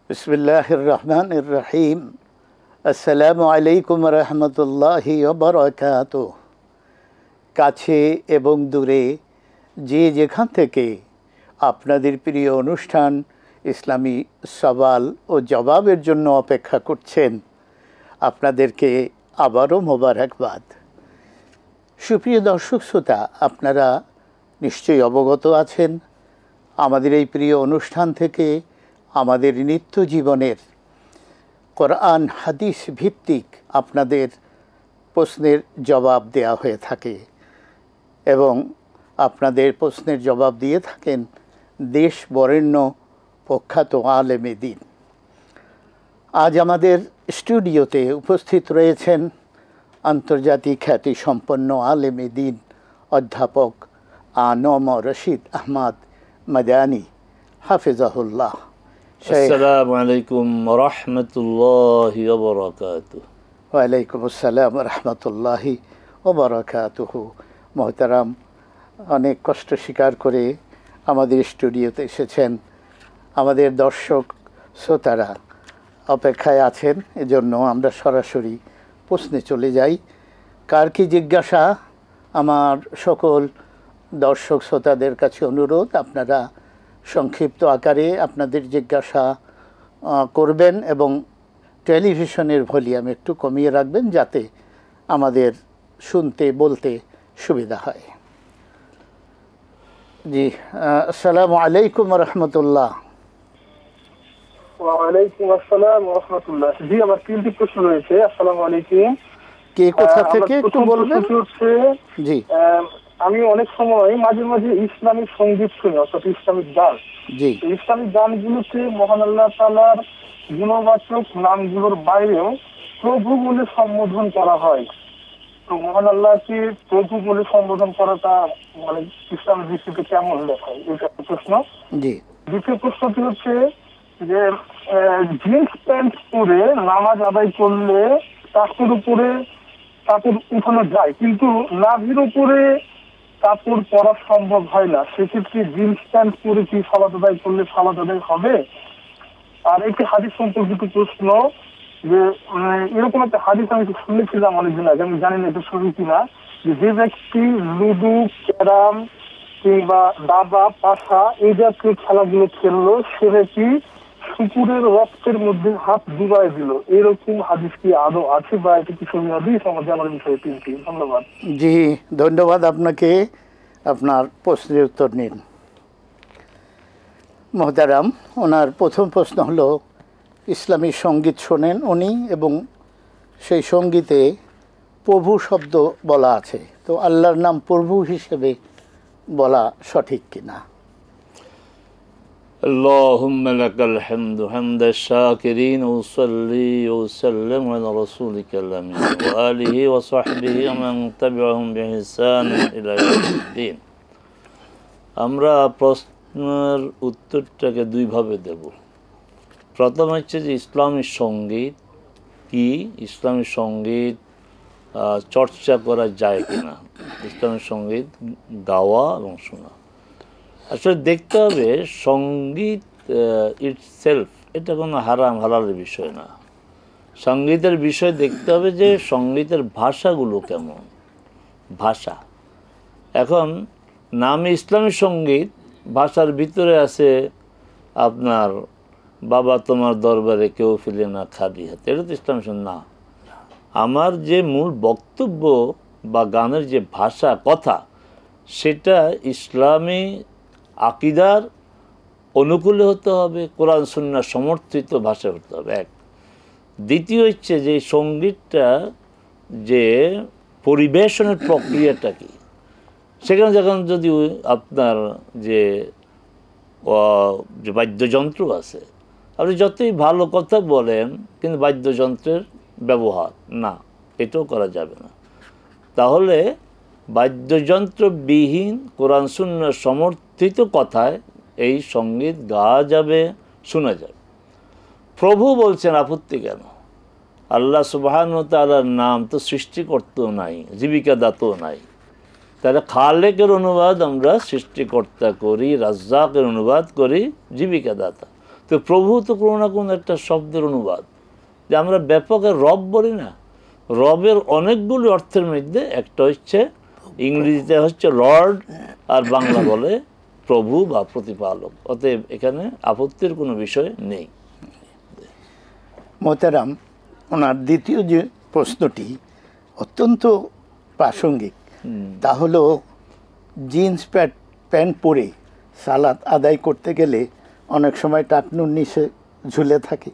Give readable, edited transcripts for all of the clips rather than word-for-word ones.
বিসমিল্লাহির রহমানির রহিম। আসসালামু আলাইকুম রহমতুল্লাহি ওয়া বারাকাতুহু। কাছে এবং দূরে যে যেখান থেকে আপনাদের প্রিয় অনুষ্ঠান ইসলামী সওয়াল ও জবাবের জন্য অপেক্ষা করছেন, আপনাদেরকে আবারও মোবারকবাদ। সুপ্রিয় দর্শক শ্রোতা, আপনারা নিশ্চয়ই অবগত আছেন আমাদের এই প্রিয় অনুষ্ঠান থেকে আমাদের নিত্য জীবনের কোরআন হাদিস ভিত্তিক আপনাদের প্রশ্নের জবাব দেয়া হয়ে থাকে এবং আপনাদের প্রশ্নের জবাব দিয়ে থাকেন দেশ বরেণ্য প্রখ্যাত আলেমে দ্বীন। আজ আমাদের স্টুডিওতে উপস্থিত রয়েছেন আন্তর্জাতিক খ্যাতিসম্পন্ন আলেমে দ্বীন অধ্যাপক আ.ন.ম রশিদ আহমদ মাদানী হাফিজাহুল্লাহ। আসসালামু আলাইকুম ওয়া রাহমাতুল্লাহি ওয়া বারাকাতুহু। ওয়া আলাইকুম আসসালাম ওয়া রাহমাতুল্লাহি ওয়া বারাকাতুহু। মোহতারাম, অনেক কষ্ট স্বীকার করে আমাদের স্টুডিওতে এসেছেন। আমাদের দর্শক শ্রোতারা অপেক্ষায় আছেন, এজন্য আমরা সরাসরি প্রশ্নে চলে যাই। কার কি জিজ্ঞাসা? আমার সকল দর্শক শ্রোতাদের কাছে অনুরোধ, আপনারা সংক্ষিপ্ত আকারে আপনাদের জিজ্ঞাসা করবেন এবং টেলিভিশনের ভলিউম একটু কমিয়ে রাখবেন যাতে আমাদের শুনতে বলতে সুবিধা হয়। জি, আসসালামু আলাইকুম রহমতুল্লাহ। ওয়ালাইকুম আসসালাম ওয়া রাহমাতুল্লাহ। জি, আমার তিনটি প্রশ্ন রয়েছে। আসসালামু আলাইকুম। কে কোথা থেকে একটু বলবেন? জি, আমি অনেক সময় মাঝে মাঝে ইসলামিক সঙ্গীত শুনি, অর্থাৎ ইসলামিক গান। জি, ইসলামিক গানগুলোতে মহান আল্লাহ তাআলার গুণবাচক নামগুলোর বাইরেও প্রভু বলে সম্বোধন করা হয়। তো মহান আল্লাহকে প্রভু বলে সম্বোধন করাটা মানে ইসলামের দৃষ্টিতে কেমন দেখায়, এটা একটা প্রশ্ন। জি। দ্বিতীয় প্রশ্নটি হচ্ছে যে জিন্স প্যান্ট পরে নামাজ আদায় করলে কাপড় উপরে কাপড় উঠানো যায়, কিন্তু নাভির উপরে কাপড় পরা সম্ভব হয় না। সেক্ষেত্রে জিন্স প্যান্ট পরে কি সালাত আদায় করলে সালাত আদায় হবে? আর একটি হাদিস সম্পর্কিত প্রশ্ন, যে এরকম একটা হাদিস আমি শুনেছিলাম অনেকদিন আগে, আমি জানি না এটা সহি কিনা, যে ব্যক্তি লুডু, ক্যারাম কিংবা দাবা, পাশা এই জাতীয় খেলাগুলো খেললো, সে ব্যক্তি শুকুরের রক্তের মধ্যে হাত ডুবাই দিল। এরকম হাদিস কি আদৌ আছে বা এটা কি সহি হাদিস? আমার জানার বিষয়ে তিনটি। ধন্যবাদ। জি, ধন্যবাদ আপনাকে। আপনার প্রশ্নের উত্তর নিন। মোহতারাম, ওনার প্রথম প্রশ্ন হলো ইসলামী সঙ্গীত শোনেন উনি এবং সেই সঙ্গীতে প্রভু শব্দ বলা আছে, তো আল্লাহর নাম প্রভু হিসেবে বলা সঠিক কিনা? আল্লাহুম্মা লাকাল হামদু হামদাশ শাকিরিন ওয়া সাল্লি ওয়া সাল্লিম আলা রাসূলিকাল আমিন ওয়া আলিহি ওয়া সাহবিহি ওয়া মান তাবিআহুম বিইহসান ইলা ইয়াউমিদ্দিন। আমরা প্রশ্নের উত্তরটাকে দুই ভাবে দেব। প্রথম হচ্ছে যে ইসলামী সঙ্গীত কি, ইসলামী সঙ্গীত চর্চা করা যায় কিনা, ইসলামী সঙ্গীত গাওয়া এবং শোনা। আসলে দেখতে হবে সঙ্গীত ইটসেলফ এটা কোনো হারাম হালালের বিষয় না। সঙ্গীতের বিষয় দেখতে হবে যে সঙ্গীতের ভাষাগুলো কেমন ভাষা। এখন নামে ইসলামী সঙ্গীত, ভাষার ভিতরে আছে আপনার বাবা তোমার দরবারে কেউ ফিরে না খালি হাতে, এটা তো ইসলামী সঙ্গীত না। আমার যে মূল বক্তব্য বা গানের যে ভাষা কথা, সেটা ইসলামী আকিদার অনুকূলে হতে হবে, কোরআন সুন্নাহ সমর্থিত ভাষায় হতে হবে এক। দ্বিতীয় হচ্ছে যে সঙ্গীতটা যে পরিবেশনের প্রক্রিয়াটা কি, সেখানে যখন যদি আপনার যে বাদ্যযন্ত্র আছে, আপনি যতই ভালো কথা বলেন কিন্তু বাদ্যযন্ত্রের ব্যবহার না, এটাও করা যাবে না। তাহলে বাদ্যযন্ত্রবিহীন কোরআন সুন্নাহ সমর্থিত কথায় এই সঙ্গীত গাওয়া যাবে, শোনা যাবে। প্রভু বলছেন, আপত্তি কেন? আল্লাহ সুবহানাহু ওয়া তাআলার নাম তো সৃষ্টিকর্তাও নাই, জীবিকা দাতাও নাই। তাহলে খালেকের অনুবাদ আমরা সৃষ্টিকর্তা করি, রাজ্জাকের অনুবাদ করি জীবিকা দাতা। তো তো প্রভু তো কোনো না কোনো একটা শব্দের অনুবাদ, যে আমরা ব্যাপকে রব বলি না, রবের অনেকগুলি অর্থের মধ্যে একটা হচ্ছে ইংরেজিতে হচ্ছে লর্ড, আর বাংলা বলে প্রভু বা প্রতিপালক। অতএব এখানে আপত্তির কোনো বিষয় নেই। মোহতারাম, ওনার দ্বিতীয় যে প্রশ্নটি অত্যন্ত প্রাসঙ্গিক, তা হলো জিন্স প্যান্ট পরে সালাত আদায় করতে গেলে অনেক সময় টাকনুর নিচে ঝুলে থাকে,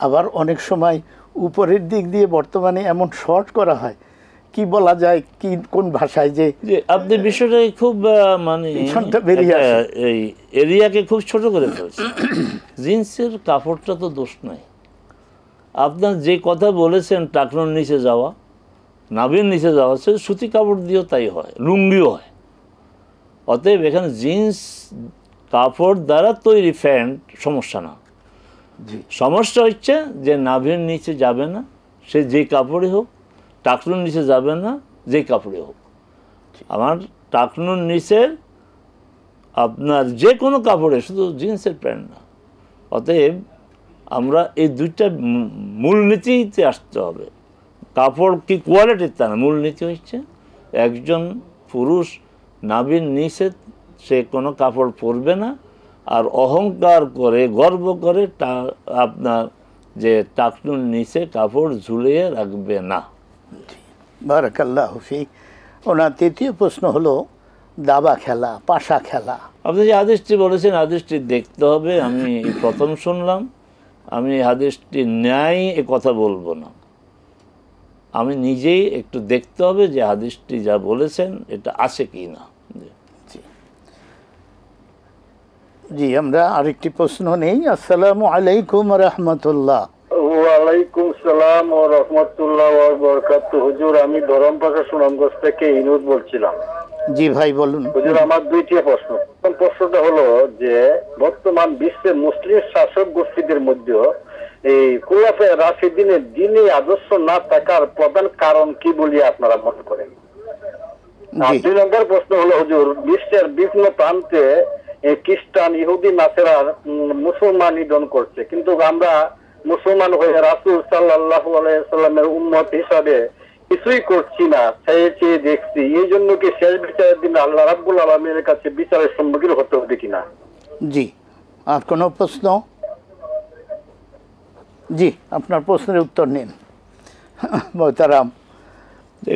আবার অনেক সময় উপরের দিক দিয়ে বর্তমানে এমন শর্ট করা হয়, কি বলা যায়, কি কোন ভাষায় যে আপনি বিষয়টা খুব মানে এই এরিয়াকে খুব ছোট করে ফেলছেন। জিন্সের কাপড়টা তো দোষ নাই। আপনার যে কথা বলেছেন টাকনুর নিচে যাওয়া, নাভির নিচে যাওয়া, সে সুতি কাপড় দিয়েও তাই হয়, লুঙ্গিও হয়। অতএব এখানে জিন্স কাপড় দ্বারা তৈরি প্যান্ট সমস্যা না। সমস্যা হচ্ছে যে নাভির নিচে যাবে না, সে যে কাপড়ই হোক, টাকনুর নিচে যাবে না যে কাপড়ে হোক। আমার টাকনুর নিচের আপনার যে কোনো কাপড়ে, শুধু জিন্সের প্যান্ট না। অতএব আমরা এই দুইটা মূলনীতিতে আসতে হবে। কাপড় কি কোয়ালিটির তা না, মূলনীতি হচ্ছে একজন পুরুষ নাভির নিচে সে কোনো কাপড় পরবে না, আর অহংকার করে গর্ব করে আপনার যে টাকনুর নিচে কাপড় ঝুলিয়ে রাখবে না। বারাকাল্লাহু ফিক। ওনার তৃতীয় প্রশ্ন হলো দাবা খেলা, পাশা খেলা। আপনি যে হাদিসটি বলেছেন, হাদিসটি দেখতে হবে। আমি প্রথম শুনলাম, আমি হাদিসটি ন্যায় এ কথা বলবো না, আমি নিজেই একটু দেখতে হবে যে হাদিসটি যা বলেছেন এটা আছে কি না। জি, আমরা আরেকটি প্রশ্ন নেই। আসসালামু আলাইকুম রহমতুল্লাহ। ওয়ালাইকুম সালাম ও রহমতুল্লাহ ওয়া বারাকাতুহু। হুজুর, আমি ধরমপাশা সুনামগঞ্জ থেকে ইনুদ বলছিলাম। জি ভাই, বলুন। হুজুর, আমার দুইটি প্রশ্ন। প্রথম প্রশ্নটা হলো যে বর্তমান বিশ্বের মুসলিম শাসক গোষ্ঠীদের মধ্যে এই খুলাফায়ে রাশিদিনের দ্বীনি আদর্শ না থাকার প্রধান কারণ কি বলে আপনারা মনে করেন? আর দুই নম্বর প্রশ্ন হলো, হুজুর, বিশ্বের বিভিন্ন প্রান্তে খ্রিস্টান, ইহুদি, নাসেরার মুসলমান নিধন করছে, কিন্তু আমরা মুসলমান হয়ে রাসূল সাল্লাল্লাহু আলাইহি সাল্লামের উম্মত হিসাবে কিছুই করছি না, চেয়ে দেখছি। এই জন্য কি শেষ বিচারের দিন আল্লাহ রাব্বুল আলামিনের কাছে বিচারের সম্মুখীন হতে হবে কিনা? জি, আর কোনো প্রশ্ন? জি, আপনার প্রশ্নের উত্তর নিন মোহতারাম।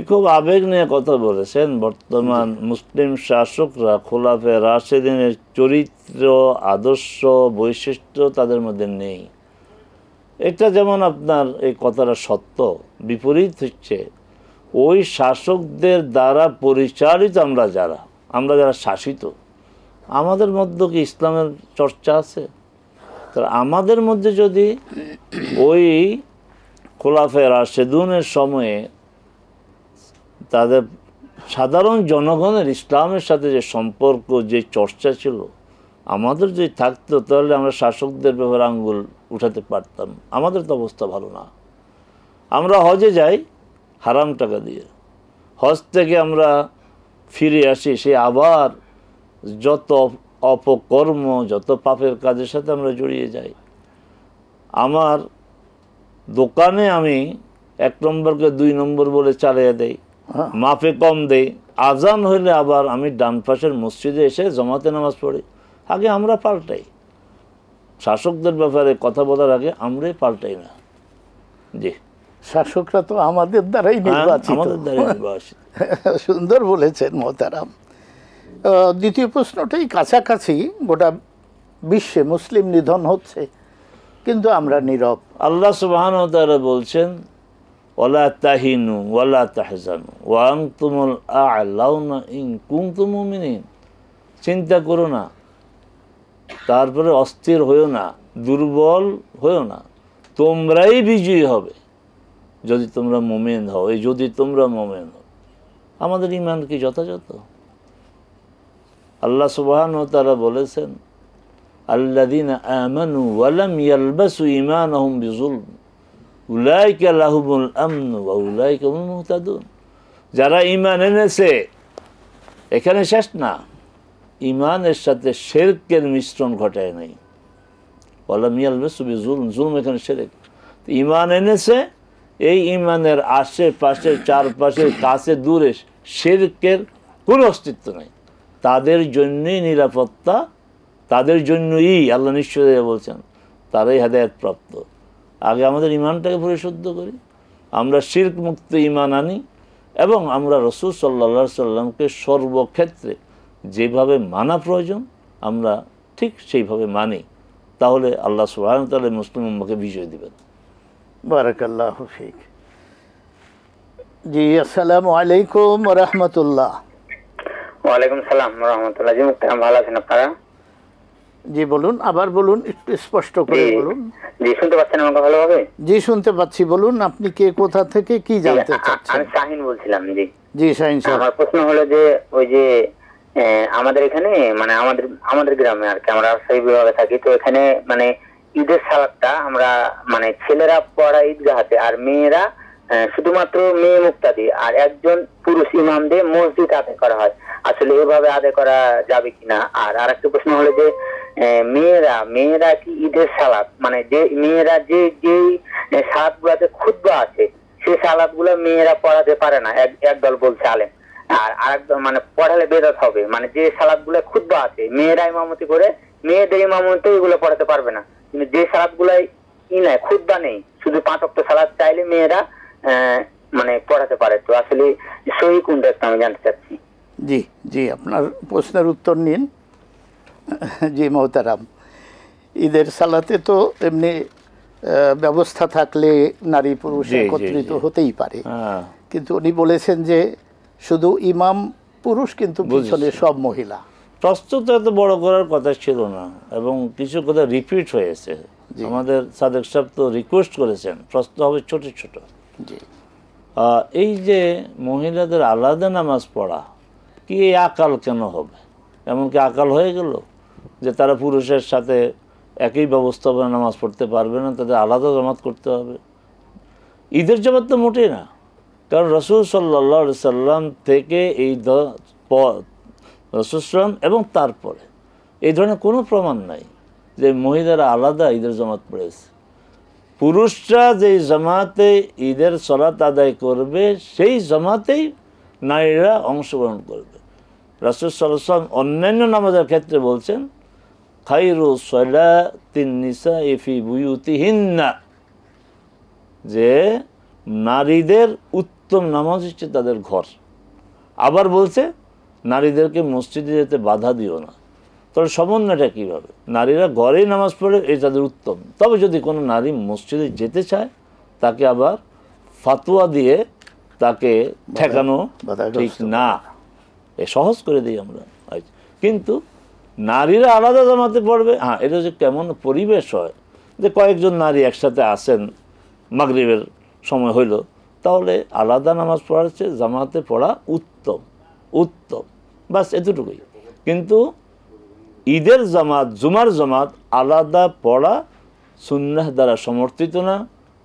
খুব আবেগ নিয়ে কথা বলেছেন। বর্তমান মুসলিম শাসকরা খোলাফায়ে রাশেদিনের চরিত্র, আদর্শ, বৈশিষ্ট্য তাদের মধ্যে নেই। এটা যেমন আপনার এই কথাটা সত্য, বিপরীত হচ্ছে ওই শাসকদের দ্বারা পরিচালিত আমরা যারা শাসিত, আমাদের মধ্যে কি ইসলামের চর্চা আছে? আমাদের মধ্যে যদি ওই খোলাফায়ে রাশেদুনের সময়ে তাদের সাধারণ জনগণের ইসলামের সাথে যে সম্পর্ক, যে চর্চা ছিল, আমাদের যদি থাকতো, তাহলে আমরা শাসকদের ব্যাপারে আঙ্গুল উঠাতে পারতাম। আমাদের তো অবস্থা ভালো না। আমরা হজে যাই হারাম টাকা দিয়ে, হজ থেকে আমরা ফিরে আসি, সে আবার যত অপকর্ম, যত পাপের কাজের সাথে আমরা জড়িয়ে যাই। আমার দোকানে আমি 1 নম্বরকে 2 নম্বর বলে চালিয়ে দেই, মাপে কম দেই। আজান হইলে আবার আমি ডান পাশের মসজিদে এসে জমাতে নামাজ পড়ি। আগে আমরা পাল্টাই, শাসকদের ব্যাপারে কথা বলার আগে আমরাই পাল্টাই না। জি, শাসকরা তো আমাদের দ্বারাই নির্বাচিত। আমাদের দ্বারাই নির্বাচিত। সুন্দর বলেছেন মোহতারাম। দ্বিতীয় প্রশ্নটাই কাছাকাছি। গোটা বিশ্বে মুসলিম নিধন হচ্ছে, কিন্তু আমরা নীরব। আল্লাহ সুবহানাহু ওয়া তাআলা বলছেন, ওয়ালা তাহিনু ওয়ালা তাহজানু ওয়া আনতুমুল আ'লাউনা ইন কুনতুম মুমিনিন। চিন্তা করো না, তারপরে অস্থির হইও না, দুর্বল হইও না, তোমরাই বিজয়ী হবে যদি তোমরা মুমিন হও। এই যদি তোমরা মুমিন হও, আমাদের ঈমান কি যথাযথ? আল্লাহ সুবহানাহু ওয়া তাআলা বলেছেন, আল্লাযীনা আমানু ওয়া লাম ইয়ালবাসু ঈমানাহুম বিযুলম উলাইকা লাহুমুল আমনু ওয়া উলাইকা হুমুল মুহতাদুন। যারা ঈমান এনেছে, এখানে শেষ না, ঈমানের সাথে শিরকের মিশ্রণ ঘটায় নাই, ওয়ালাম ইয়ালবিসু বিযুলম, জুলম এখানে শিরক। ঈমান এনেছে, এই ঈমানের আশেপাশে চারপাশে কাছে দূরে শিরকের কোনো অস্তিত্ব নাই, তাদের জন্যই নিরাপত্তা, তাদের জন্যই আল্লাহ নিশ্চয় বলছেন তারাই হেদায়েত প্রাপ্ত। আগে আমাদের ঈমানটাকে পরিশুদ্ধ করি, আমরা শিরক মুক্ত ঈমান আনি, এবং আমরা রাসূল সাল্লাল্লাহু আলাইহি সাল্লামকে সর্বক্ষেত্রে যেভাবে মানা প্রয়োজন আমরা ঠিক সেইভাবে মানি, তাহলে আল্লাহ সুবহানাহু ওয়া তাআলা মুসলিম উম্মাহকে বিজয় দিবেন। বারাকাল্লাহু ফিক। জি, আসসালামু আলাইকুম ওয়া রাহমাতুল্লাহ। ওয়ালাইকুম সালাম ওয়া রাহমাতুল্লাহ। জি মুক্তারাম, ভালো আছেন আপনারা? জি বলুন, আবার বলুন, একটু স্পষ্ট করে বলুন। জি, শুনতে পাচ্ছেন আমাকে ভালোভাবে? জি শুনতে পাচ্ছি, বলুন আপনি কে, কোথা থেকে, কি জানতে চাচ্ছেন? আমি শাহিন বলছিলাম। জি জি শাহিন সাহেব। আমার প্রশ্ন হলো যে ওই যে আমাদের এখানে মানে আমাদের গ্রামে আর কি, আমরা সেই বিভাগে থাকি, তো এখানে মানে ঈদের সালাদটা আমরা মানে ছেলেরা পড়া ঈদগাহাতে আর মেয়েরা শুধুমাত্র মেয়ে মুক্তাদি আর একজন পুরুষ ইমাম দিয়ে মসজিদ আদায় করা হয়। আসলে এভাবে আদায় করা যাবে কিনা? আর আরেকটা প্রশ্ন হলো যে মেয়েরা কি ঈদের সালাদ মানে যে মেয়েরা যে সালাদ গুলাতে খুতবা আছে সেই সালাদ গুলো মেয়েরা পড়াতে পারে না, একদল বলছে আলেম। আর আরেকদল মানে পড়ালে বেদাত হবে, মানে যে সালাদ গুলো খুতবা আছে মেয়েরা ইমামতি করে, মেয়েদের ইমামতি এগুলো পড়াতে পারবে না। কিন্তু যে সালাদ গুলাই নাই, খুতবা নেই, শুধু 5 ওয়াক্ত সালাদ চাইলে মেয়েরা মানে পড়াতে পারে। তো আসলে সহি কোনটা একটু আমি জানতে চাচ্ছি। জি জি, আপনার প্রশ্নের উত্তর নিন। জি মোহতারাম, ঈদের সালাতে তো এমনি ব্যবস্থা থাকলে নারী পুরুষ একত্রিত হতেই পারে, কিন্তু উনি বলেছেন যে শুধু ইমাম পুরুষ, কিন্তু পিছনে সব মহিলা। প্রস্তুত এত বড় করার কথা ছিল না, এবং কিছু কথা রিপিট হয়েছে। আমাদের সাদেক সাহেব তো রিকোয়েস্ট করেছেন প্রস্তুত হবে ছোট ছোট। জি, এই যে মহিলাদের আলাদা নামাজ পড়া, কি এই আকাল কেন হবে? এমনকি আকাল হয়ে গেল যে তারা পুরুষের সাথে একই ব্যবস্থাপনা নামাজ পড়তে পারবে না, তাদের আলাদা জামাত করতে হবে? ঈদের জামাত তো মোটেই না, কারণ রাসূল সাল্লাল্লাহু আলাইহি সাল্লাম থেকে এই রাসূল সাল্লাম এবং তারপরে এই ধরনের কোনো প্রমাণ নাই যে মহিলারা আলাদা ঈদের জামাত পড়েছে। পুরুষরা যেই জামাতে ঈদের সালাত আদায় করবে সেই জামাতেই নারীরা অংশগ্রহণ করবে। রাসূল সাল্লাল্লাহু আলাইহি ওয়াসাল্লাম অন্যান্য নামাজের ক্ষেত্রে বলছেন খায়রু সালাতিন নিসাই ফি বুয়ুতিহিন্না, যে নারীদের উত্তম নামাজ হচ্ছে তাদের ঘর। আবার বলছে নারীদেরকে মসজিদে যেতে বাধা দিও না। তাহলে সমন্বয়টা কীভাবে? নারীরা ঘরেই নামাজ পড়ে, এই তাদের উত্তম। তবে যদি কোনো নারী মসজিদে যেতে চায় তাকে আবার ফাতোয়া দিয়ে তাকে ঠেকানো ঠিক না, সহজ করে দিই আমরা। কিন্তু নারীরা আলাদা জামাতে পড়বে, হ্যাঁ, এটা যে কেমন পরিবেশ হয় যে কয়েকজন নারী একসাথে আসেন, মাগরিবের সময় হইল, তাহলে আলাদা নামাজ পড়ার চেয়ে জামাতে পড়া উত্তম, উত্তম, বাস এতটুকুই। কিন্তু ঈদের জামাত, জুমার জামাত আলাদা পড়া সুন্নাহ দ্বারা সমর্থিত না,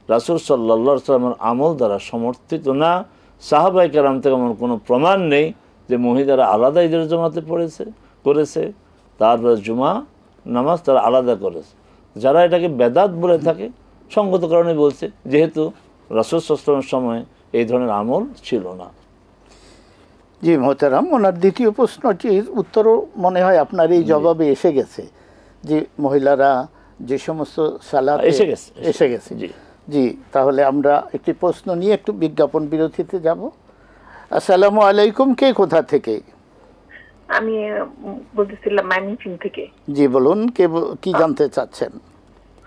রাসূল সাল্লাল্লাহু আলাইহি ওয়াসাল্লামের আমল দ্বারা সমর্থিত না। সাহাবায়ে কেরাম থেকে এমন কোনো প্রমাণ নেই যে মহিলারা আলাদা ঈদের জামাতে করেছে, তারপরে জুমা নামাজ তারা আলাদা করেছে। যারা এটাকে বেদাত বলে থাকে, সঙ্গত কারণে বলছে, যেহেতু রাসূল সাল্লাল্লাহু আলাইহি ওয়াসাল্লামের সময় এই ধরনের আমল ছিল না। জি মোহতারাম, ওনার দ্বিতীয় প্রশ্নটির উত্তরও মনে হয় আপনার এই জবাবে এসে গেছে, যে মহিলারা যে সমস্ত সালাত এসে গেছে। জি, তাহলে আমরা একটি প্রশ্ন নিয়ে একটু বিজ্ঞাপন বিরতিতে যাব। আসসালামু আলাইকুম, কে কোথা থেকে? আমি বলতেছিলাম ময়মনসিংহ থেকে। জি বলুন, কে কি জানতে চাচ্ছেন?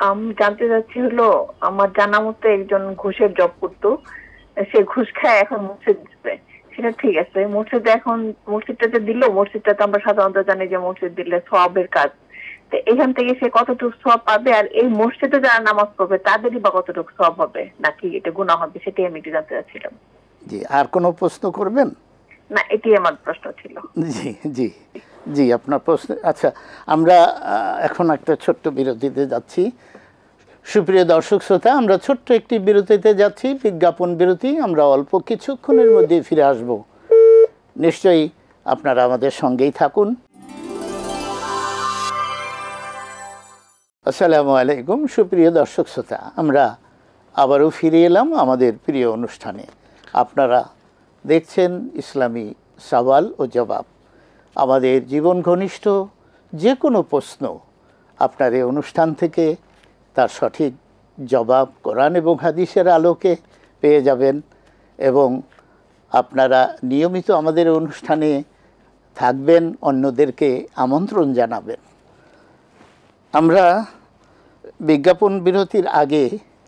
আমি জানতে চাচ্ছি হলো, আমার জানা মতো একজন ঘুষের জব করতো, সে ঘুষ খায়, এখন মসজিদ দিচ্ছে, সেটা ঠিক আছে। মসজিদে এখন মসজিদটাতে দিল, মসজিদটাতে আমরা সাধারণত জানি যে মসজিদ দিলে সওয়াবের কাজ, তো এখান থেকে সে কতটুকু সওয়াব পাবে, আর এই মসজিদে যারা নামাজ পড়বে তাদেরই বা কতটুকু সওয়াব হবে, নাকি এটা গুনাহ হবে, সেটাই আমি একটু জানতে চাচ্ছিলাম। জি, আর কোনো প্রশ্ন করবেন? না, এটি আমার প্রশ্ন ছিল। জি জি জি, আপনার প্রশ্ন। আচ্ছা, আমরা এখন একটা ছোট্ট বিরতিতে যাচ্ছি। সুপ্রিয় দর্শক শ্রোতা, আমরা ছোট্ট একটি বিরতিতে যাচ্ছি, বিজ্ঞাপন বিরতি। আমরা অল্প কিছুক্ষণের মধ্যেই ফিরে আসব। নিশ্চয়ই আপনারা আমাদের সঙ্গেই থাকুন। আসসালামু আলাইকুম সুপ্রিয় দর্শক শ্রোতা, আমরা আবারও ফিরে এলাম আমাদের প্রিয় অনুষ্ঠানে। আপনারা দেখছেন ইসলামী সওয়াল ও জবাব। আমাদের জীবন ঘনিষ্ঠ যে কোনো প্রশ্ন আপনার এই অনুষ্ঠান থেকে তার সঠিক জবাব কোরআন এবং হাদিসের আলোকে পেয়ে যাবেন, এবং আপনারা নিয়মিত আমাদের অনুষ্ঠানে থাকবেন, অন্যদেরকে আমন্ত্রণ জানাবেন। আমরা বিজ্ঞাপন বিরতির আগে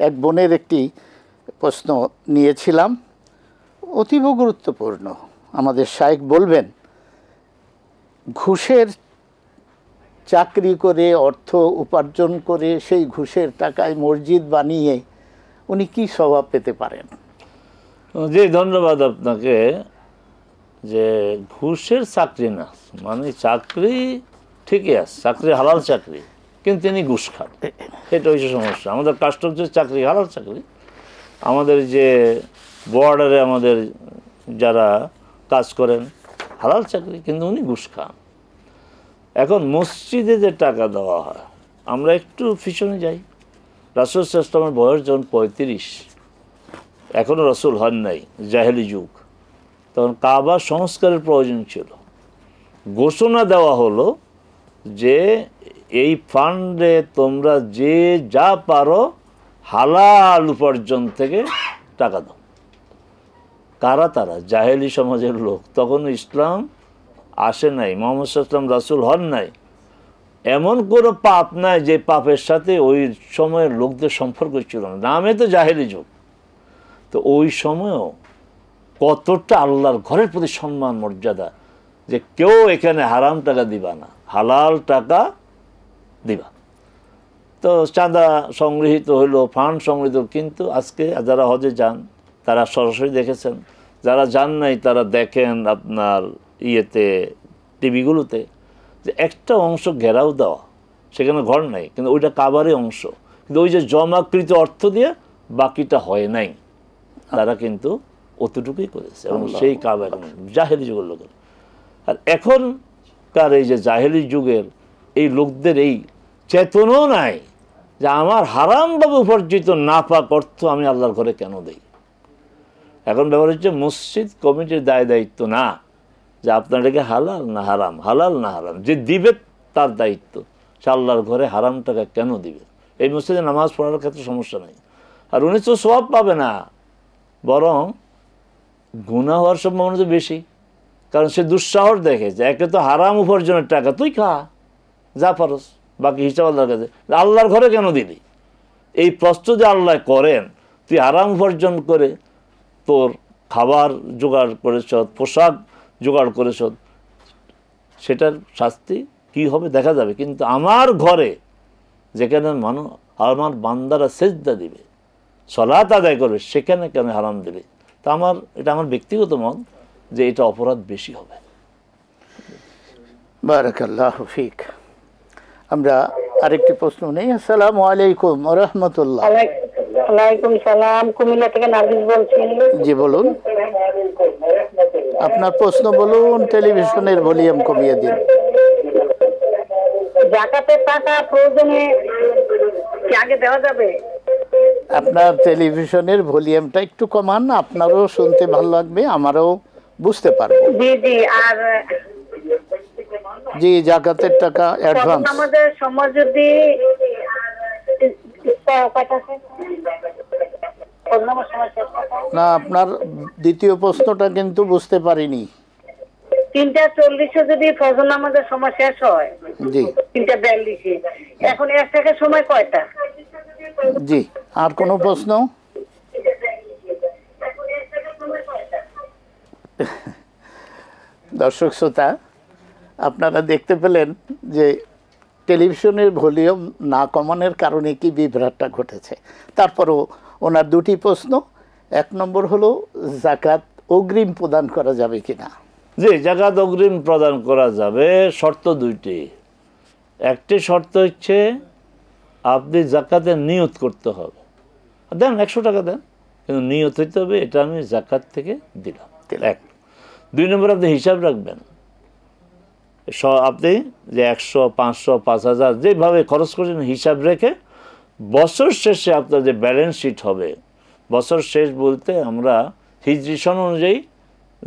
এক বোনের একটি প্রশ্ন নিয়েছিলাম, অতীব গুরুত্বপূর্ণ। আমাদের শায়েখ বলবেন, ঘুষের চাকরি করে অর্থ উপার্জন করে সেই ঘুষের টাকায় মসজিদ বানিয়ে উনি কি স্বভাব পেতে পারেন? জি, ধন্যবাদ আপনাকে। যে ঘুষের চাকরি না, মানে চাকরি ঠিকই আছে, চাকরি হালাল চাকরি, কিন্তু তিনি ঘুষ খান, এটা হচ্ছে সমস্যা। আমাদের কাস্টমসের চাকরি হালাল চাকরি, আমাদের যে বর্ডারে আমাদের যারা কাজ করেন হালাল চাকরি, কিন্তু উনি ঘুষ খান। এখন মসজিদে যে টাকা দেওয়া হয়, আমরা একটু পিছনে যাই। রাসূল সাল্লাল্লাহু আলাইহি ওয়াসাল্লামের বয়স যখন 35, এখনও রাসূল হন নাই, জাহেলি যুগ, তখন কাবা সংস্কারের প্রয়োজন ছিল। ঘোষণা দেওয়া হলো যে এই ফান্ডে তোমরা যে যা পারো হালাল উপার্জন থেকে টাকা দাও। কারা তারা? জাহেলি সমাজের লোক, তখন ইসলাম আসে নাই, মুহাম্মদ সাল্লাল্লাহু আলাইহি ওয়াসাল্লাম রাসূল হন নাই। এমন কোনো পাপ নাই যে পাপের সাথে ওই সময়ের লোকদের সম্পর্ক ছিল না, নামে তো জাহেলি যুগ। তো ওই সময়ও কতটা আল্লাহর ঘরের প্রতি সম্মান মর্যাদা, যে কেউ এখানে হারাম টাকা দিবা না, হালাল টাকা দিবা। তো চাঁদা সংগৃহীত হইলো, ফান্ড সংগৃহীত। কিন্তু আজকে যারা হজে যান তারা সরাসরি দেখেছেন, যারা যান নাই তারা দেখেন আপনার টিভিগুলোতে, যে একটা অংশ ঘেরাও দেওয়া, সেখানে ঘর নাই, কিন্তু ওইটা কাবারই অংশ, কিন্তু ওই যে জমাকৃত অর্থ দিয়ে বাকিটা হয় নাই, তারা কিন্তু অতটুকুই করেছে। এবং সেই কাবা এখন জাহেলি যুগের লোকের। আর এখনকার এই যে জাহেলি যুগের এই লোকদের এই চেতনাও নাই যে আমার হারামভাবে উপার্জিত নাপাক অর্থ আমি আল্লাহর ঘরে কেন দেই। এখন ব্যাপার হচ্ছে মসজিদ কমিটির দায় দায়িত্ব না যে আপনার এটাকে হালাল না হারাম, হালাল না হারাম, যে দিবে তার দায়িত্ব, সে আল্লাহর ঘরে হারাম টাকা কেন দিবে। এই মসজিদে নামাজ পড়ার ক্ষেত্রে সমস্যা নেই। আর উনি তো সওয়াব পাবে না, বরং গুনাহ হওয়ার সম্ভাবনা তো বেশি, কারণ সে দুঃসাহস দেখে যে একে তো হারাম উপার্জনের টাকা, তুই খা যা পারস, বাকি হিসাব আল্লাহর কাছে, আল্লাহর ঘরে কেন দিলি। এই প্রশ্ন যে আল্লাহ করেন, তুই হারাম উপার্জন করে তোর খাবার জোগাড় করেছ, পোশাক জোগাড় করেছ, সেটার শাস্তি কি হবে দেখা যাবে। কিন্তু আমার ঘরে যেখানে আমার বান্দারা সেজদা দিবে, সালাত আদায় করবে, সেখানে কেন হারাম দিবে। তা এটা আমার ব্যক্তিগত মত যে এটা অপরাধ বেশি হবে। বারাকাল্লাহু ফিক। আমরা আরেকটি প্রশ্ন নেই। আসসালামু আলাইকুম ওয়া রাহমাতুল্লাহ। ওয়ালাইকুম সালাম, কুমিল্লা থেকে নার্গিস বলছি। জি বলুন, আপনার প্রশ্ন বলুন। টেলিভিশনের ভলিউম কমিয়ে দিন। যাকাতের টাকা প্রয়োজনে কি আগে দেওয়া যাবে? আপনার টেলিভিশনের ভলিউমটা একটু কমান, আপনারও শুনতে ভালো লাগবে, আমারও বুঝতে পারবো। জি জি। আর জি, জাকাতের টাকা অ্যাডভান্স। আমাদের সমাজ যদি না, আপনার দ্বিতীয় প্রশ্নটা কিন্তু বুঝতে পারিনি। 3:40 যদি ফজর নামাজের সময় শেষ হয়, জি 3:42, এখন এর থেকে সময় কয়টা? জি, আর কোনো প্রশ্ন? দর্শক শ্রোতা, আপনারা দেখতে পেলেন যে টেলিভিশনের ভলিউম না কমানোর কারণে কি বিভ্রাটটা ঘটেছে। তারপরও ওনার দুটি প্রশ্ন। এক নম্বর হলো, যাকাত অগ্রিম প্রদান করা যাবে কিনা? জি, যাকাত অগ্রিম প্রদান করা যাবে, শর্ত দুইটি। একটি শর্ত হচ্ছে আপনি জাকাতের নিয়ত করতে হবে। দেন 100 টাকা দেন, কিন্তু নিয়ত হইতে হবে এটা আমি জাকাত থেকে দিলাম। এক। 2 নম্বর, আপনি হিসাব রাখবেন আপনি যে 100, 500, 5000 যেভাবে খরচ করছেন হিসাব রেখে বছর শেষে আপনার যে ব্যালেন্স শিট হবে, বছর শেষ বলতে আমরা হিজরি সন অনুযায়ী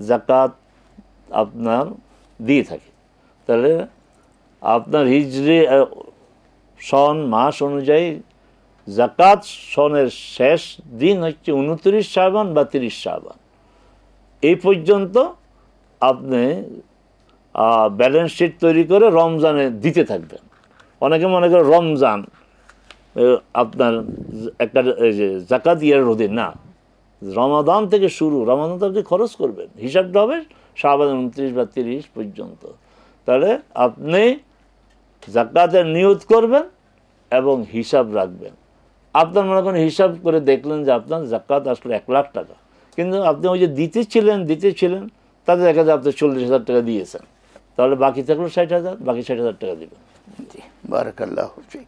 জাকাত আপনার দিয়ে থাকি। তাহলে আপনার হিজরি সন মাস অনুযায়ী জাকাত সনের শেষ দিন হচ্ছে 29 শাবান বা 30 শাবান। এই পর্যন্ত আপনি ব্যালেন্স শিট তৈরি করে রমজানে দিতে থাকবেন। অনেকে মনে করে রমজান আপনার একটা জাকাত ইয়ার অধীন না, রমাদান থেকে শুরু, রমাদান তো আপনি খরচ করবেন, হিসাবটা হবে শাবান 29 বা 30 পর্যন্ত। তাহলে আপনি জাকাতের নিয়ত করবেন এবং হিসাব রাখবেন। আপনার মনে করেন হিসাব করে দেখলেন যে আপনার জাকাত আসলে 1 লাখ টাকা, কিন্তু আপনি ওই যে দিতেছিলেন তাতে দেখা যায় আপনি 40,000 টাকা দিয়েছেন, তাহলে বাকি থাকলো 60,000, বাকি 60,000 টাকা দেবেন। জি, বারাকাল্লাহু ফিক।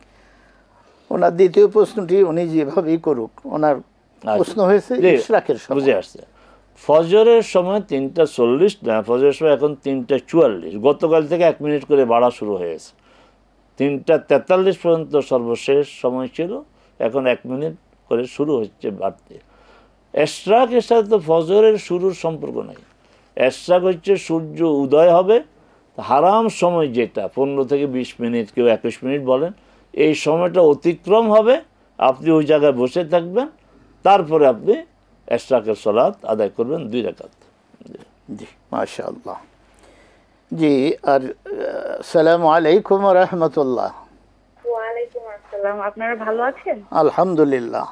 ওনার দ্বিতীয় প্রশ্নটি উনি যেভাবেই করুক, ওনার প্রশ্ন হয়েছে ইশরাকের সময়। বুঝে আসছে। ফজরের সময় 3:40 না, ফজরের সময় এখন 3:44, গতকাল থেকে 1 মিনিট করে বাড়া শুরু হয়েছে। 3:43 পর্যন্ত সর্বশেষ সময় ছিল, এখন 1 মিনিট করে শুরু হচ্ছে বাড়তে। এশরাকের সাথে তো ফজরের শুরুর সম্পর্ক নাই। এশরাক হচ্ছে সূর্য উদয় হবে, হারাম সময় যেটা 15 থেকে 20 মিনিট, কেউ 21 মিনিট বলেন, এই সময়টা অতিক্রম হবে, আপনি ওই জায়গায় বসে থাকবেন, তারপরে আপনি এশরাকের সালাত আদায় করবেন 2 রাকাত। জি, মাশাআল্লাহ। জি, আর আসসালামু আলাইকুম ওয়া রাহমাতুল্লাহ। ওয়ালাইকুম আসসালাম। আপনারা ভালো আছেন? আলহামদুলিল্লাহ।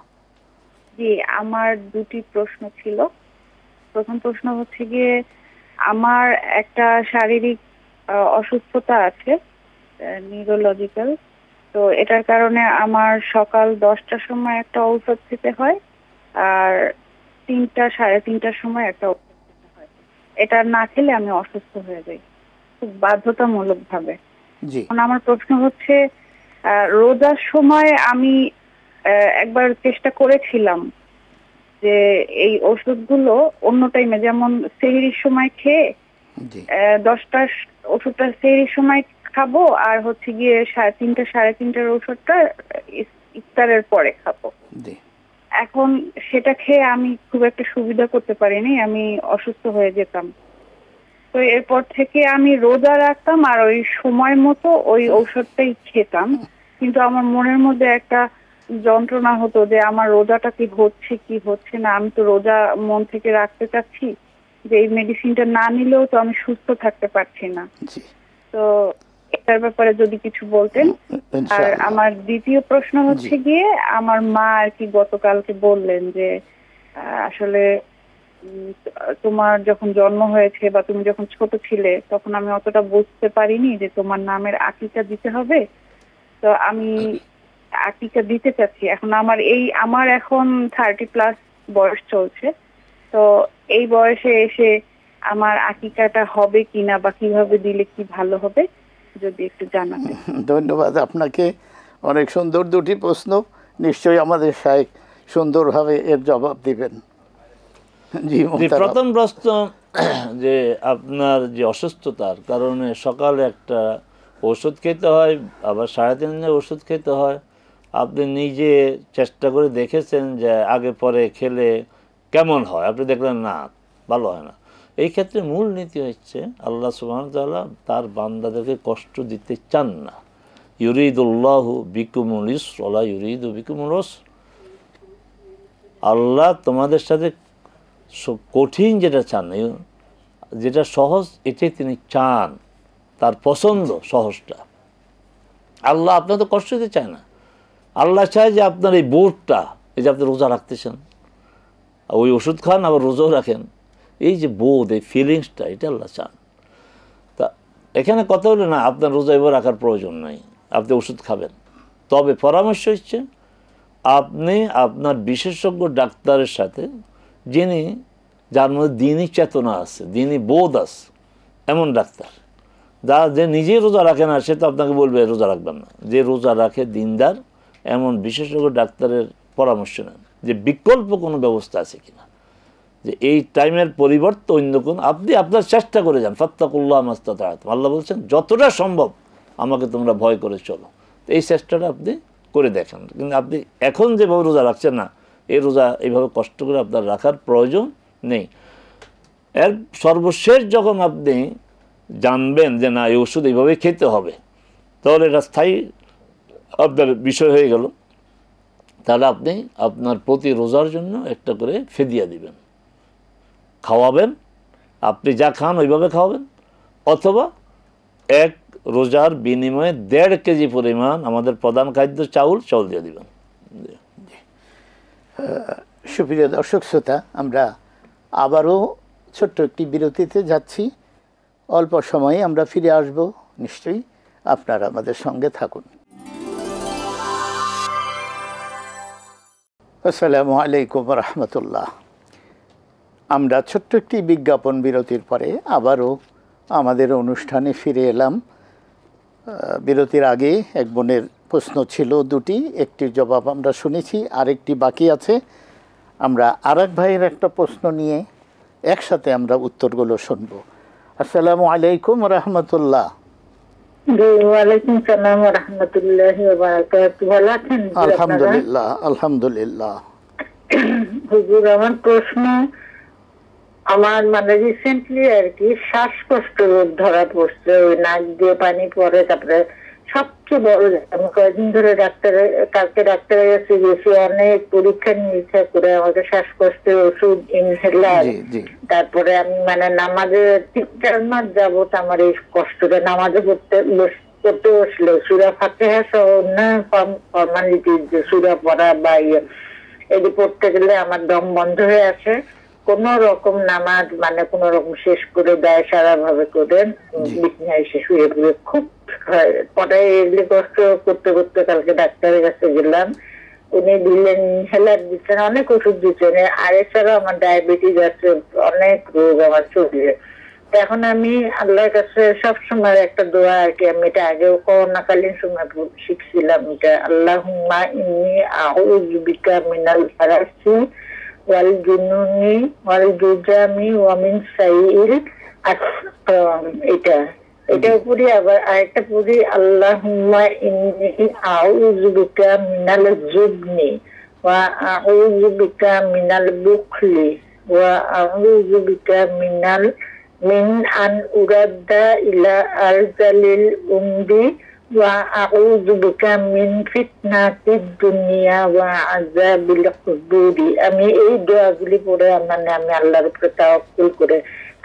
জি, আমার 2টি প্রশ্ন ছিল। প্রথম প্রশ্ন হচ্ছে গিয়ে, আমার একটা শারীরিক অসুস্থতা আছে, নিউরোলজিক্যাল। তো এটার কারণে আমার সকাল 10টার সময় একটা ঔষধ খেতে হয়, আর 3টা, 3:30টার সময় একটা ঔষধ খেতে হয়। এটা না খেলে আমি অসুস্থ হয়ে যাই খুব বাধ্যতামূলক ভাবে। জি, এখন আমার প্রশ্ন হচ্ছে, রোজার সময় আমি একবার চেষ্টা করেছিলাম যে এই ওষুধগুলো অন্য টাইমে, যেমন সেহরির সময় খেয়ে, জি, 10টার ওষুধটা সেহরির সময় খাবো, আর হচ্ছে গিয়ে 3:30, 3:30টার ওষুধটা ইফতারের পরে খাবো। জি, এখন সেটা খেয়ে আমি খুব একটা সুবিধা করতে পারিনি, আমি অসুস্থ হয়ে যেতাম। তো এরপর থেকে আমি রোজা রাখতাম আর ওই সময় মতো ওই ঔষধটাই খেতাম, কিন্তু আমার মনের মধ্যে একটা যন্ত্রণা হতো যে আমার রোজাটা কি হচ্ছে না। আমি তো রোজা মন থেকে রাখতে চাচ্ছি, যে এই মেডিসিনটা না নিলেও তো আমি সুস্থ থাকতে পারছি না। জি, তো এটার ব্যাপারে যদি কিছু বলতেন। আর ইনশাআল্লাহ। আমার দ্বিতীয় প্রশ্ন হচ্ছে গিয়ে, আমার মা আর কি গতকালকে বললেন যে আসলে তোমার যখন জন্ম হয়েছে বা তুমি যখন ছোট ছিলে, তখন আমি অতটা বুঝতে পারিনি যে তোমার নামের আকিকা দিতে হবে। তো আমি আকিকা দিতে চাচ্ছি। এখন আমার এখন 30+ বয়স চলছে। তো এই বয়সে এসে আমার আকিকাটা হবে কিনা বা কিভাবে দিলে কি ভালো হবে, যদি একটু জানাতেন। ধন্যবাদ আপনাকে। অনেক সুন্দর 2টি প্রশ্ন, নিশ্চয়ই আমাদের শাইখ সুন্দরভাবে এর জবাব দিবেন। জি, মুহতারাম। প্রথম প্রশ্ন যে আপনার যে অসুস্থতার কারণে সকালে একটা ওষুধ খেতে হয়, আবার 3:30 ওষুধ খেতে হয়, আপনি নিজে চেষ্টা করে দেখেছেন যে আগে পরে খেলে কেমন হয়, আপনি দেখলেন না ভালো হয় না। এই ক্ষেত্রে মূল নীতি হচ্ছে আল্লাহ সুবহানাহু ওয়া তাআলা তার বান্দাদেরকে কষ্ট দিতে চান না। ইউরিদুল্লাহু বিকুমুল ইসরা ওয়া লা ইউরিদু বিকুমুল উসর। আল্লাহ তোমাদের সাথে কঠিন যেটা চান, যেটা সহজ এটাই তিনি চান, তার পছন্দ সহজটা। আল্লাহ আপনার তো কষ্ট দিতে চায় না। আল্লাহ চায় যে আপনার এই বোধটা, এই যে আপনি রোজা রাখতেছেন, ওই ওষুধ খান আবার রোজাও রাখেন, এই যে বোধ, এই ফিলিংসটা, এটা আল্লাহ চান। তা এখানে কথা হলো না আপনার রোজা এবার রাখার প্রয়োজন নাই, আপনি ওষুধ খাবেন। তবে পরামর্শ হচ্ছে আপনি আপনার বিশেষজ্ঞ ডাক্তারের সাথে, যার মধ্যে দিনই চেতনা আছে, দিনই বোধ আছে, এমন ডাক্তার, যে নিজেই রোজা রাখে না সে তো আপনাকে বলবে রোজা রাখবেন না। যে রোজা রাখে, দিনদার, এমন বিশেষজ্ঞ ডাক্তারের পরামর্শ নেন যে বিকল্প কোনো ব্যবস্থা আছে কিনা। যে এই টাইমের পরিবর্তে অন্য কোন আপনি আপনার চেষ্টা করে যান, ফাত্তাকুল্লাহ মাস্তাতাআতুম, আল্লাহ বলছেন যতটা সম্ভব আমাকে তোমরা ভয় করে চলো। তো এই চেষ্টাটা আপনি করে দেখেন। কিন্তু আপনি এখন যেভাবে রোজা রাখছেন না, এই রোজা এইভাবে কষ্ট করে আপনার রাখার প্রয়োজন নেই। এর সর্বশেষ যখন আপনি জানবেন যে না এই ওষুধ এইভাবে খেতে হবে, তাহলে এটা স্থায়ী আপনার বিষয় হয়ে গেল, তাহলে আপনি আপনার প্রতি রোজার জন্য একটা করে ফিদিয়া দিবেন, খাওয়াবেন, আপনি যা খান ওইভাবে খাওয়াবেন, অথবা এক রোজার বিনিময়ে 1.5 কেজি পরিমাণ আমাদের প্রধান খাদ্য চাউল দিয়ে দিবেন। সুপ্রিয় দর্শক শ্রোতা, আমরা আবারও ছোট্ট একটি বিরতিতে যাচ্ছি। অল্প সময়ে আমরা ফিরে আসব, নিশ্চয়ই আপনারা আমাদের সঙ্গে থাকুন। আসসালামু আলাইকুম রহমতুল্লাহ। আমরা ছোট্ট একটি বিজ্ঞাপন বিরতির পরে আবারও আমাদের অনুষ্ঠানে ফিরে এলাম। বিরতির আগে এক বোনের প্রশ্ন ছিল দুটি, একটির জবাব আমরা শুনেছি, আরেকটি বাকি আছে। আমরা আরেক ভাইয়ের একটা প্রশ্ন নিয়ে একসাথে আমরা উত্তরগুলো শুনব। আসসালামু আলাইকুম রহমতুল্লাহ। ওয়ালাইকুম সালাম ওয়া রাহমাতুল্লাহি ওয়া বারাকাতুহু। ভালো আছেন? আলহামদুলিল্লাহ আলহামদুলিল্লাহ। হুজুর, আমার প্রশ্ন, আমার মানে রিসেন্টলি আর কি শ্বাসকষ্ট রোগ ধরা পড়ছে, ওই নাক দিয়ে পানি পড়ে, তারপরে সবচেয়ে বড় আমি কয়েকদিন ধরে কালকে ডাক্তারের কাছে গেছি, অনেক পরীক্ষা নিরীক্ষা করে আমাকে শ্বাসকষ্টের ওষুধ, ইনহেলার, তারপরে আমি মানে নামাজে 3-4 মাস যাবত আমার এই কষ্টটা, নামাজে পড়তে বসলে সূরা ফাতিহা সহ অন্যান্য ফর্মালিটি, যে সূরা পড়া বা এটি পড়তে গেলে আমার দম বন্ধ হয়ে আসে। কোন রকম নামাজ মানে কোন রকম শেষ করে দেয় সারা ভাবে করে বিছানায় এসে শুয়ে পড়ে খুব পরে এগুলি কষ্ট করতে করতে কালকে ডাক্তারের কাছে গেলাম। উনি দিলেন, ইনহেলার দিচ্ছেন, অনেক ওষুধ দিচ্ছেন, আর এছাড়াও আমার ডায়াবেটিস আছে, অনেক রোগ আমার শরীরে। এখন আমি আল্লাহর কাছে সবসময় একটা দোয়া আর কি, আমি এটা আগেও করোনাকালীন সময় শিখছিলাম, এটা আল্লাহুম্মা ইন্নী আউযু বিকা মিনাল ফারাসি ওয়াল জুনুনি ওয়াল জুজামি ওয়া মিন সাইয়িল আসকাম। এটা উপরে আবার আরেকটা পড়ি, আল্লাহুম্মা ইন্নী আউযু বিকা মিনাল জুবনি ওয়া আউযু বিকা মিনাল বুখলি ওয়া আউযু বিকা মিন আন উরাদ্দা ইলা আরজালিল উমরি ওয়া আউযু বিকা মিন ফিতনাতিদ দুনিয়া ওয়া আযাবিল কুবুরি। আমি এই দোয়াগুলি পড়ে মানে আমি আল্লাহর উপরে তাওয়াক্কুল করে,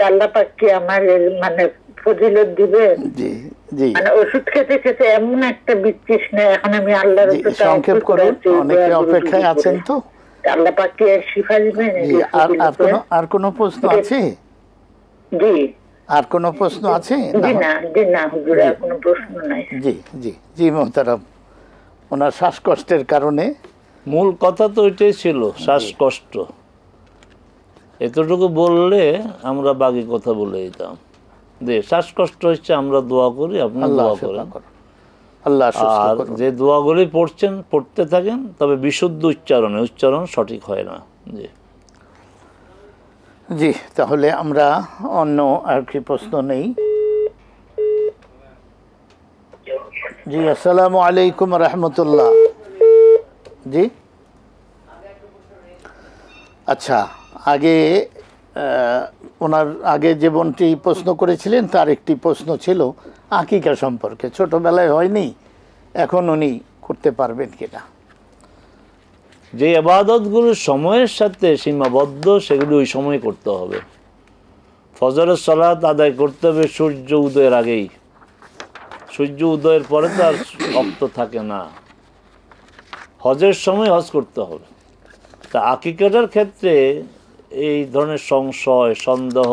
আল্লাহ পাক কি আমার মানে ফজিলত দিবেন? জি জি। মানে ওষুধ খেতে খেতে এমন একটা বিতৃষ্ণা, এখন আমি আল্লাহর উপরে তাওয়াক্কুল করে, অনেকে অপেক্ষায় আছেন, তো আল্লাহ পাক কি শিফা দিবেন? আর কোনো প্রশ্ন আছে? জি। আর কোনো প্রশ্ন আছে? না হুজুর, আর কোনো প্রশ্ন নাই। জি জি জি মোহতারাম। ওনার শ্বাসকষ্টের কারণে, মূল কথা তো ওইটাই ছিল, শ্বাসকষ্ট। এতটুকু বললে আমরা বাকি কথা বলে দিতাম। যে শ্বাসকষ্ট হচ্ছে, আমরা দোয়া করি, আপনি দোয়া করেন, আল্লাহ আর যে দোয়াগুলি পড়তে থাকেন, তবে বিশুদ্ধ উচ্চারণ সঠিক হয় না। জি জি, তাহলে আমরা অন্য আর কি প্রশ্ন নেই। জি, আসসালামু আলাইকুম রহমতুল্লাহ। জি আচ্ছা, আগে ওনার আগে যে বোনটি প্রশ্ন করেছিলেন তার একটি প্রশ্ন ছিল আকিকা সম্পর্কে। ছোটবেলায় হয়নি, এখন উনি করতে পারবেন কিনা? যে ইবাদতগুলো সময়ের সাথে সীমাবদ্ধ, সেগুলো ওই সময় করতে হবে। ফজরের সালাত আদায় করতে হবে সূর্য উদয়ের আগেই। সূর্য উদয়ের পরে তো আর ওয়াক্ত থাকে না। হজের সময় হজ করতে হবে। তা আকিকাটার ক্ষেত্রে এই ধরনের সংশয়, সন্দেহ,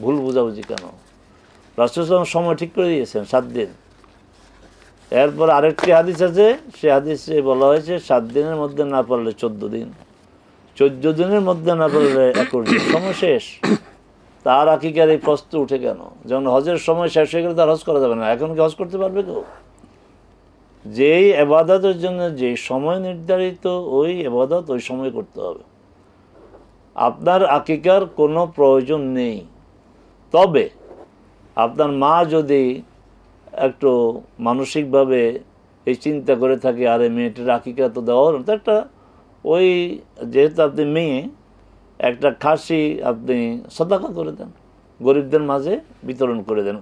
ভুল বুঝাবুঝি কেন? রাসূল সময় ঠিক করে দিয়েছেন 7 দিন। এরপর আরেকটি হাদিস আছে, সে হাদিসে বলা হয়েছে 7 দিনের মধ্যে না পারলে 14 দিন, 14 দিনের মধ্যে না পারলে 21 দিন, সময় শেষ। তার আকিকার এই প্রশ্ন উঠে কেন? যখন হজের সময় শেষ হয়ে গেলে তার হজ করা যাবে না, এখন কি হজ করতে পারবে কেউ? যেই ইবাদতের জন্য যে সময় নির্ধারিত, ওই ইবাদত ওই সময় করতে হবে। আপনার আকিকার কোনো প্রয়োজন নেই। তবে আপনার মা যদি একটু মানসিকভাবে এই চিন্তা করে থাকে, আরে মেয়েটির আকিকা তো দেওয়া হলো, তো একটা ওই যেহেতু আপনি মেয়ে, একটা খাসি আপনি সদাকা করে দেন, গরিবদের মাঝে বিতরণ করে দেন।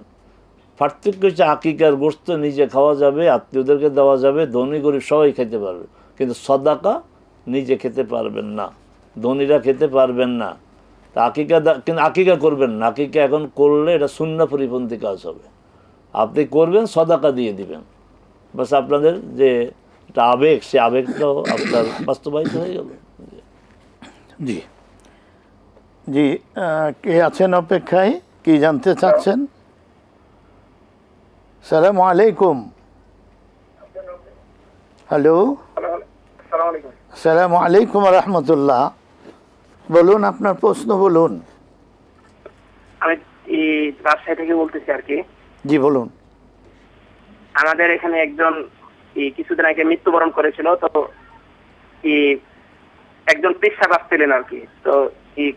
পার্থক্য হচ্ছে আকিকার গোশত নিজে খাওয়া যাবে, আত্মীয়দেরকে দেওয়া যাবে, ধনী গরিব সবাই খেতে পারবে, কিন্তু সদাকা নিজে খেতে পারবেন না, ধনীরা খেতে পারবেন না। তা আকিকা কিন্তু আকিকা করবেন না, আকিকা এখন করলে এটা সুন্নাহ পরিপন্থী কাজ হবে। আপনি করবেন, সদাকা দিয়ে দিবেন, বাস আপনাদের যে একটা আবেগ, সে আবেগটাও আপনার বাস্তবায়িত হয়ে গেল। জি জি, কে আছেন অপেক্ষায়? কি জানতে চাচ্ছেন? সালাম আলাইকুম। হ্যালো, সালাম আলাইকুম রহমতুল্লাহ। বলুন, আপনার প্রশ্ন বলুন। আমি রাজশাহী থেকে বলতেছি আর কি। জি বলুন। আমাদের এখানে একজন কিছুদিন আগে মৃত্যুবরণ করেছিল, তো একজন পীর সাহেব আসছিলেন আর কি। তো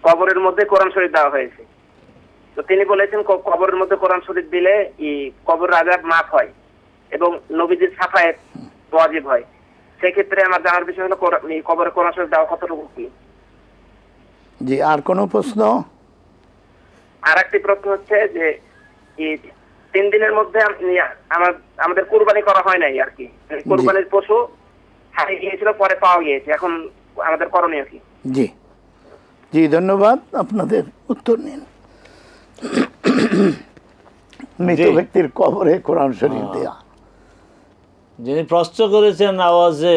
কবরের মধ্যে কোরআন শরীফ দেওয়া হয়েছে। তো তিনি বলেছেন কবরের মধ্যে কোরআন শরীফ দিলে কবর আযাব মাফ হয় এবং নবীজির শাফায়েত ওয়াজিব হয়। সেক্ষেত্রে আমার জানার বিষয় হলো কবরে কোরআন শরীফ দেওয়া কতটুকু কি? জি, আর কোনো প্রশ্ন? আর একটি প্রশ্ন হচ্ছে যে 3 দিনের মধ্যে আমাদের কুরবানি করা হয় নাই আর কি। কুরবানির পশু হারিয়ে গিয়েছিল, পরে পাওয়া গিয়েছে, এখন আমাদের করণীয় কি? জি জি, ধন্যবাদ। আপনাদের উত্তর নিন। মৃত ব্যক্তির কবরে কোরআন শরীফ দেয়া। যিনি প্রশ্ন করেছেন, আওয়াজে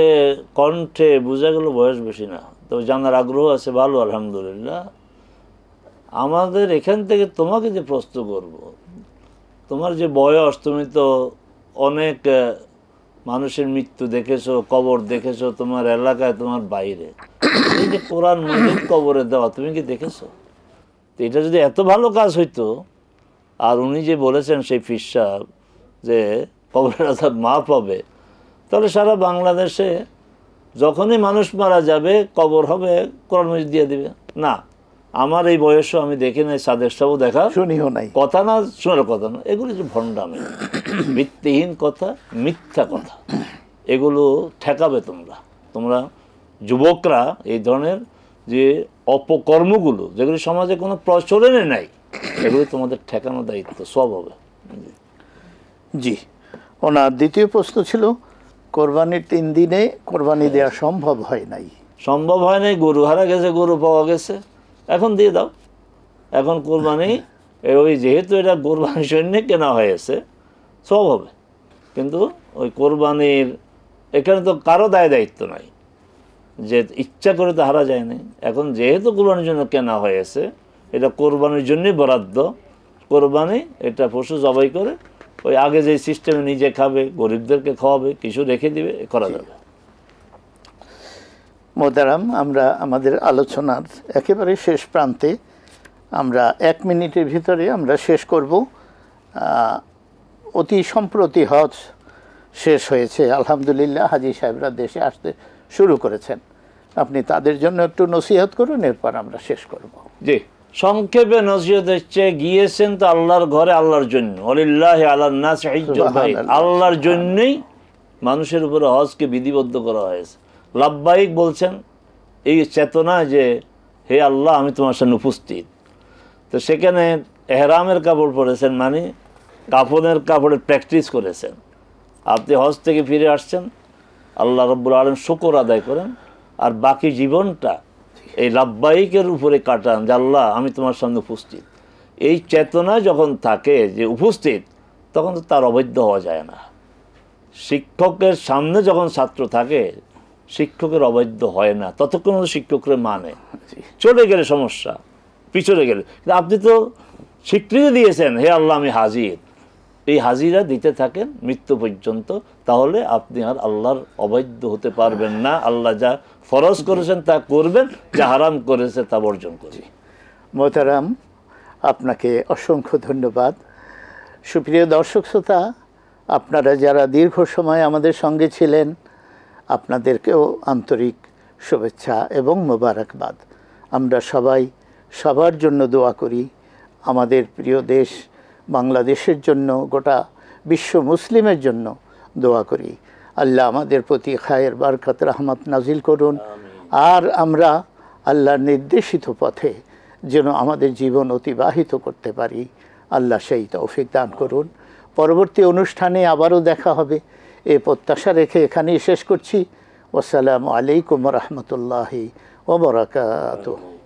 কণ্ঠে বোঝা গেল বয়স বেশি না, তো জানার আগ্রহ আছে, ভালো, আলহামদুলিল্লাহ। আমাদের এখান থেকে তোমাকে যে প্রশ্ন করব, তোমার যে বয়স, তুমি তো অনেক মানুষের মৃত্যু দেখেছো, কবর দেখেছো, তোমার এলাকায়, তোমার বাইরে। এই যে কোরআন মাজিদ কবরে দেওয়া, তুমি কি দেখেছো? তো এটা যদি এত ভালো কাজ হইতো, আর উনি যে বলেছেন সেই পীর সাহেব যে কবরের আযাব মাফ হবে, তাহলে সারা বাংলাদেশে যখনই মানুষ মারা যাবে কবর হবে, কোরআন মাজিদ দিয়ে দিবে। না, আমার এই বয়সও আমি দেখি নাই, সাদেক সাহেবও দেখা শুনিও নাই, কথা না শোনার কথা না, এগুলো যে ভণ্ডামি, ভিত্তিহীন কথা, মিথ্যা কথা, এগুলো ঠেকাবে তোমরা যুবকরা। এই ধরনের যে অপকর্মগুলো, যেগুলি সমাজে কোনো প্রচলনে নাই, এগুলি তোমাদের ঠেকানো দায়িত্ব, সব হবে। জি, ওনার দ্বিতীয় প্রশ্ন ছিল কোরবানির 3 দিনে কোরবানি দেওয়া সম্ভব হয় নাই। সম্ভব হয় নাই, গরু হারা গেছে, গরু পাওয়া গেছে, এখন দিয়ে দাও। এখন কোরবানি, ওই যেহেতু এটা কোরবানির জন্য কেনা হয়েছে, সব হবে। কিন্তু ওই কোরবানির এখানে তো কারো দায়িত্ব নাই, যে ইচ্ছা করে তো হারা যায় না। এখন যেহেতু কোরবানির জন্য কেনা হয়েছে, এটা কোরবানির জন্যই বরাদ্দ। কোরবানি এটা পশু জবাই করে ওই আগে যে সিস্টেমে নিজে খাবে, গরিবদেরকে খাওয়াবে, কিছু রেখে দিবে, করা যাবে। মোহতারাম, আমরা আমাদের আলোচনার একেবারে শেষ প্রান্তে, আমরা 1 মিনিটের ভিতরে আমরা শেষ করব। অতি সম্প্রতি হজ শেষ হয়েছে, আলহামদুলিল্লাহ। হাজী সাহেবরা দেশে আসতে শুরু করেছেন, আপনি তাদের জন্য একটু নসিহত করুন, এরপর আমরা শেষ করব। জি, সংক্ষেপে নসিহত হচ্ছে, গিয়েছেন তো আল্লাহর ঘরে, আল্লাহর জন্য, ওয়ালিল্লাহি আলান নাস হিজ্জুল বাইত, আল্লাহর জন্যই মানুষের উপরে হজকে বিধিবদ্ধ করা হয়েছে। লাব্বাইক বলছেন এই চেতনা যে হে আল্লাহ, আমি তোমার সামনে উপস্থিত। তো সেখানে এহরামের কাপড় পরেছেন, মানে কাফনের কাপড়ের প্র্যাকটিস করেছেন। আপনি হজ থেকে ফিরে আসছেন, আল্লাহ রাব্বুল আলামিন শুকর আদায় করেন, আর বাকি জীবনটা এই লাব্বাইকের উপরে কাটান যে আল্লাহ, আমি তোমার সামনে উপস্থিত। এই চেতনা যখন থাকে যে উপস্থিত, তখন তো তার অবৈধ হওয়া যায় না। শিক্ষকের সামনে যখন ছাত্র থাকে, শিক্ষকের অবৈধ হয় না, ততক্ষণ শিক্ষকরা মানে। চলে গেলে সমস্যা, পিছনে গেলে। আপনি তো স্বীকৃতি দিয়েছেন, হে আল্লাহ আমি হাজির, এই হাজিরা দিতে থাকেন মৃত্যু পর্যন্ত, তাহলে আপনি আর আল্লাহর অবৈধ হতে পারবেন না। আল্লাহ যা ফরজ করেছেন তা করবেন, যা হারাম করেছে তা বর্জন করবেন। মোহতারাম, আপনাকে অসংখ্য ধন্যবাদ। সুপ্রিয় দর্শক শ্রোতা, আপনারা যারা দীর্ঘ সময় আমাদের সঙ্গে ছিলেন, আপনাদেরকেও আন্তরিক শুভেচ্ছা এবং মোবারকবাদ। আমরা সবাই সবার জন্য দোয়া করি। আমাদের প্রিয় দেশ বাংলাদেশের জন্য, গোটা বিশ্ব মুসলিমের জন্য দোয়া করি। আল্লাহ আমাদের প্রতি খায়ের বারকাত রহমত নাজিল করুন, আর আমরা আল্লাহর নির্দেশিত পথে যেন আমাদের জীবন অতিবাহিত করতে পারি। আল্লাহ সেই তৌফিক দান করুন। পরবর্তী অনুষ্ঠানে আবারও দেখা হবে এই প্রত্যাশা রেখে এখানেই শেষ করছি। আসসালামু আলাইকুম রহমতুল্লাহি ওয়া বারাকাতুহু।